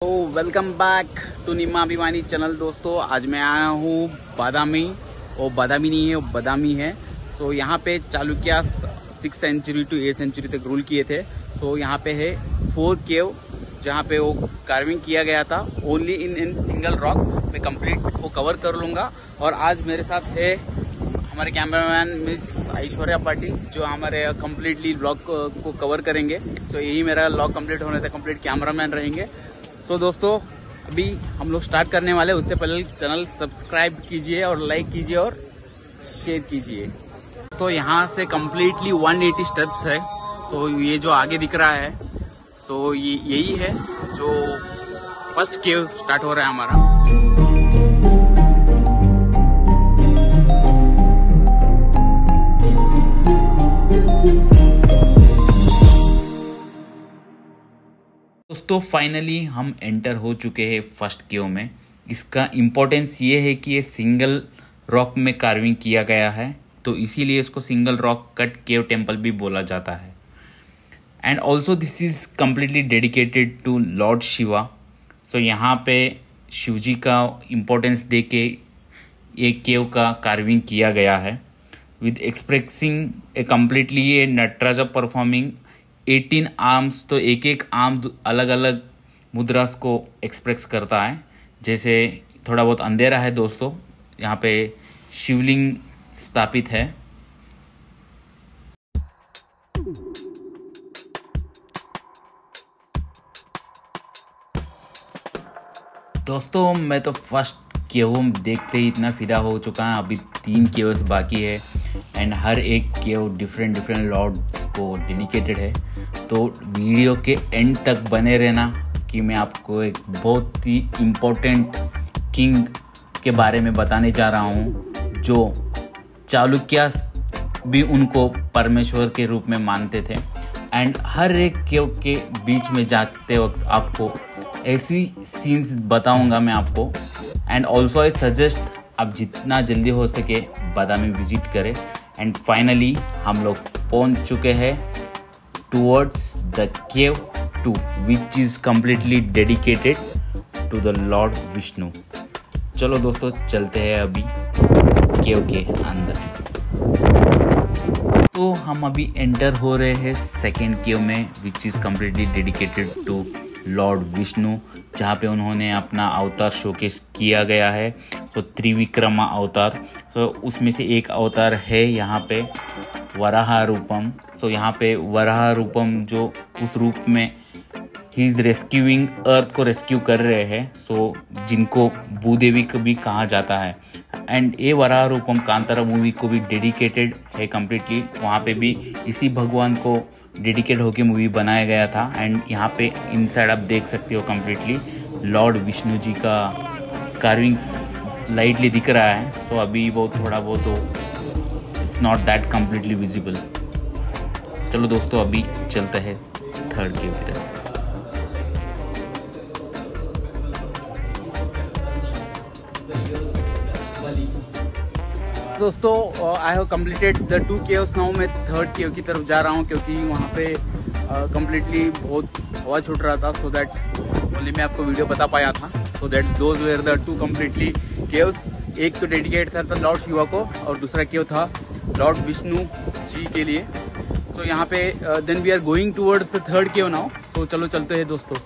तो welcome back to निम्मा अभिमानी चैनल। दोस्तों आज मैं आया हूँ बादामी, और बादामी नहीं है वो बदामी है। सो यहाँ पे Chalukya 6th century to 8th century तक रूल किए थे। सो यहाँ पे है 4 केव जहाँ पे वो कार्विंग किया गया था ओनली इन सिंगल रॉक। मैं कंप्लीट वो कवर कर लूँगा। और आज मेरे साथ है हमारे कैमरामैन मिस ऐश्वर्या पाटिल जो हमारे कम्प्लीटली व्लॉग को कवर करेंगे। सो यही मेरा व्लॉग कंप्लीट होने तक कंप्लीट कैमरामैन रहेंगे। सो दोस्तों अभी हम लोग स्टार्ट करने वाले, उससे पहले चैनल सब्सक्राइब कीजिए और लाइक कीजिए और शेयर कीजिए। तो यहाँ से कम्प्लीटली 180 स्टेप्स है। सो ये जो आगे दिख रहा है सो ये यही है जो फर्स्ट केव स्टार्ट हो रहा है हमारा। दोस्तों फाइनली हम एंटर हो चुके हैं फर्स्ट केव में। इसका इम्पोर्टेंस ये है कि ये सिंगल रॉक में कार्विंग किया गया है, तो इसीलिए इसको single rock cut cave temple भी बोला जाता है। And also this is completely dedicated to lord Shiva. So यहाँ पे शिवजी का इम्पोर्टेंस दे के ये केव का कार्विंग किया गया है with expressing a completely A Nataraja performing 18 arms. तो एक एक आर्म अलग अलग मुद्रास को एक्सप्रेस करता है। जैसे थोड़ा बहुत अंधेरा है दोस्तों, यहाँ पे शिवलिंग स्थापित है। दोस्तों मैं तो फर्स्ट केव देखते ही इतना फिदा हो चुका है। अभी 3 केव्स बाकी है एंड हर एक केव डिफरेंट लॉर्ड को डेडिकेटेड है। तो वीडियो के एंड तक बने रहना कि मैं आपको एक बहुत ही इम्पोर्टेंट किंग के बारे में बताने जा रहा हूँ जो चालुक्य भी उनको परमेश्वर के रूप में मानते थे। एंड हर एक केव के बीच में जाते वक्त आपको ऐसी सीन्स बताऊंगा मैं आपको। एंड ऑल्सो आई सजेस्ट आप जितना जल्दी हो सके बादामी विजिट करें। एंड फाइनली हम लोग पहुंच चुके हैं towards the cave 2 which is completely dedicated to the Lord Vishnu। चलो दोस्तों चलते हैं अभी केव के अंदर। तो हम अभी एंटर हो रहे हैं सेकेंड केव में which is completely dedicated to Lord Vishnu, जहाँ पे उन्होंने अपना अवतार शोकेस किया गया है। तो त्रिविक्रमा अवतार, तो उसमें से एक अवतार है यहाँ पे वराह रूपम। सो यहाँ पे वराह रूपम जो उस रूप में ही इज रेस्क्यूइंग अर्थ को रेस्क्यू कर रहे हैं। सो जिनको भूदेवी को भी कहा जाता है। एंड ये वराह रूपम कांतारा मूवी को भी डेडिकेटेड है कम्प्लीटली। वहाँ पे भी इसी भगवान को डेडिकेट होके मूवी बनाया गया था। एंड यहाँ पे इनसाइड आप देख सकते हो कम्प्लीटली लॉर्ड विष्णु जी का कार्विंग लाइटली दिख रहा है। सो अभी वो थोड़ा बहुत तो it's not that completely visible. चलो दोस्तों अभी चलते हैं थर्ड केव की तरफ। दोस्तों I have completed the 2 caves now. मैं थर्ड केव की तरफ जा रहा हूँ क्योंकि वहाँ पे कम्प्लीटली बहुत हवा छूट रहा था। सो दैट ओनली मैं आपको वीडियो बता पाया था। So that those were the 2 completely caves. एक तो डेडिकेट था लॉर्ड शिवा को और दूसरा केव था लॉर्ड विष्णु जी के लिए। सो यहाँ पे then we are going towards the third cave now. So चलो चलते हैं दोस्तों।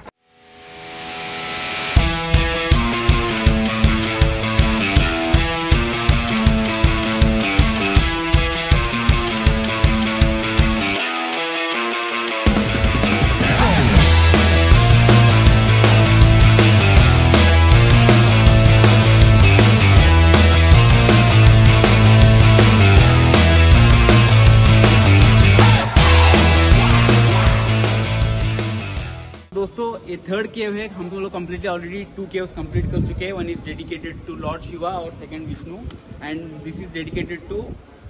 दोस्तों ये थर्ड केव है। हम लोग कम्प्लीटली ऑलरेडी 2 केव्स कंप्लीट कर चुके हैं। One is dedicated to lord Shiva और second Vishnu and this is dedicated to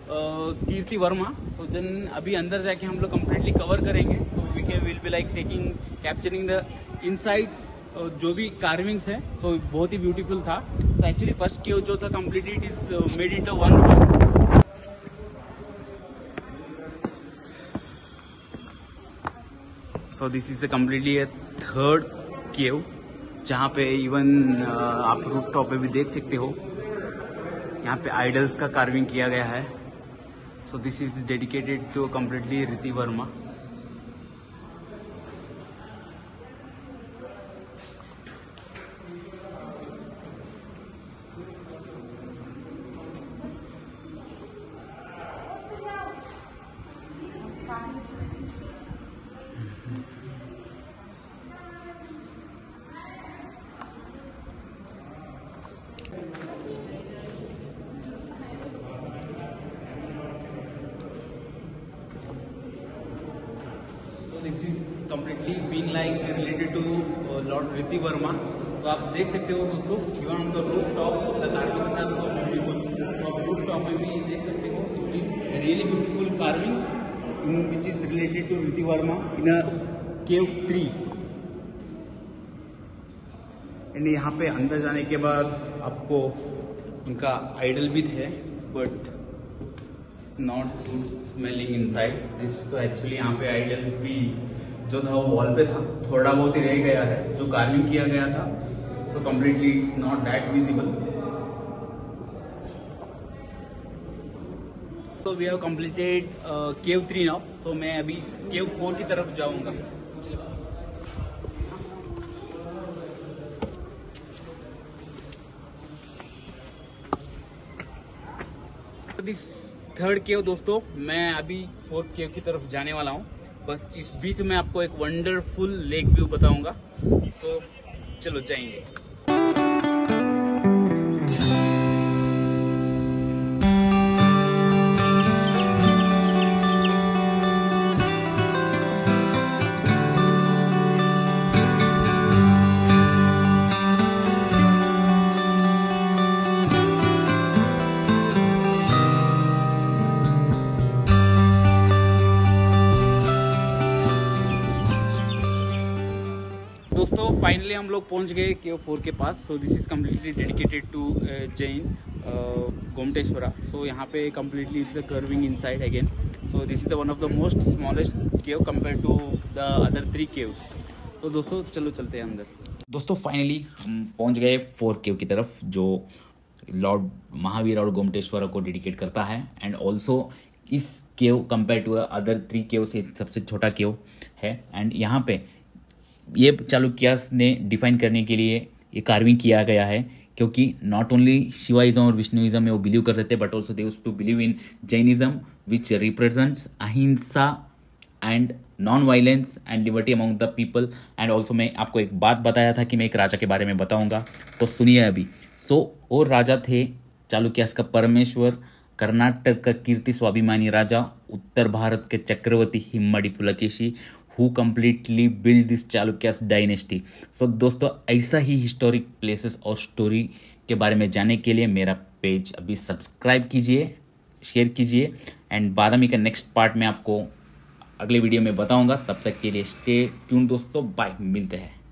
Kirti Varma. So then अभी अंदर जाके हम लोग कम्प्लीटली कवर करेंगे। तो we will be like taking capturing the insights जो भी कार्विंग्स है। तो बहुत ही ब्यूटीफुल था। तो एक्चुअली फर्स्ट केव जो था completely it is made in to 1 rock. So this is a completely a third cave जहाँ पे इवन आप रूफ टॉप पे भी देख सकते हो, यहाँ पे आइडल्स का कार्विंग किया गया है। So this is dedicated to completely Riti Varma. This is completely been like related to lord Riti Varma. तो आप देख सकते हो दोस्तों, even on the roof top the carvings are so beautiful. तो आप रूफ टॉप में भी देख सकते हो, it is really beautiful carvings in which is related to Riti Varma in a cave 3। And यहाँ पे अंदर जाने के बाद आपको उनका आइडल भी थे, but not good smelling inside this. तो एक्चुअली यहाँ पे आइडल्स भी जो था वो वॉल पे था, थोड़ा बहुत ही रह गया है जो कार्विंग किया गया था। So completely it's not that visible. तो we have completed cave 3 now. So मैं अभी केव 4 की तरफ जाऊंगा। दिस थर्ड केव दोस्तों, मैं अभी फोर्थ केव की तरफ जाने वाला हूँ। बस इस बीच में आपको एक वंडरफुल लेक व्यू बताऊंगा। सो चलो जाएंगे। दोस्तों फाइनली हम लोग पहुंच गए केव 4 के पास। So this is completely dedicated to Jain Gommateshwara. So यहाँ पे completely it's a carving inside again. So this is the one of the most smallest cave compare to the other 3 caves. तो दोस्तों चलो चलते हैं अंदर। दोस्तों फाइनली हम पहुंच गए 4th केव की तरफ, जो लॉर्ड महावीर और गोमटेश्वरा को डेडिकेट करता है। एंड ऑल्सो इस केव कंपेयर टू अदर 3 केव से सबसे छोटा केव है। एंड यहाँ पे ये चालुक्यास ने डिफाइन करने के लिए ये कार्विंग किया गया है, क्योंकि नॉट ओनली शिवाइज्म और विष्णुइज्म में वो बिलीव करते थे, but also they used to believe in Jainism which represents ahimsa and non violence and liberty among the people. And also मैं आपको एक बात बताया था कि मैं एक राजा के बारे में बताऊंगा, तो सुनिए अभी। सो वो राजा थे चालुक्यास का परमेश्वर, कर्नाटक का कीर्ति स्वाभिमानी राजा, उत्तर भारत के चक्रवर्ती हिम्मडी Pulakeshi, who completely built this Chalukyas dynasty। So दोस्तों ऐसा ही हिस्टोरिक प्लेसेस और स्टोरी के बारे में जानने के लिए मेरा पेज अभी सब्सक्राइब कीजिए, शेयर कीजिए। एंड बादामी का नेक्स्ट पार्ट में आपको अगले वीडियो में बताऊंगा। तब तक के लिए स्टे ट्यून दोस्तों, बाय, मिलते हैं।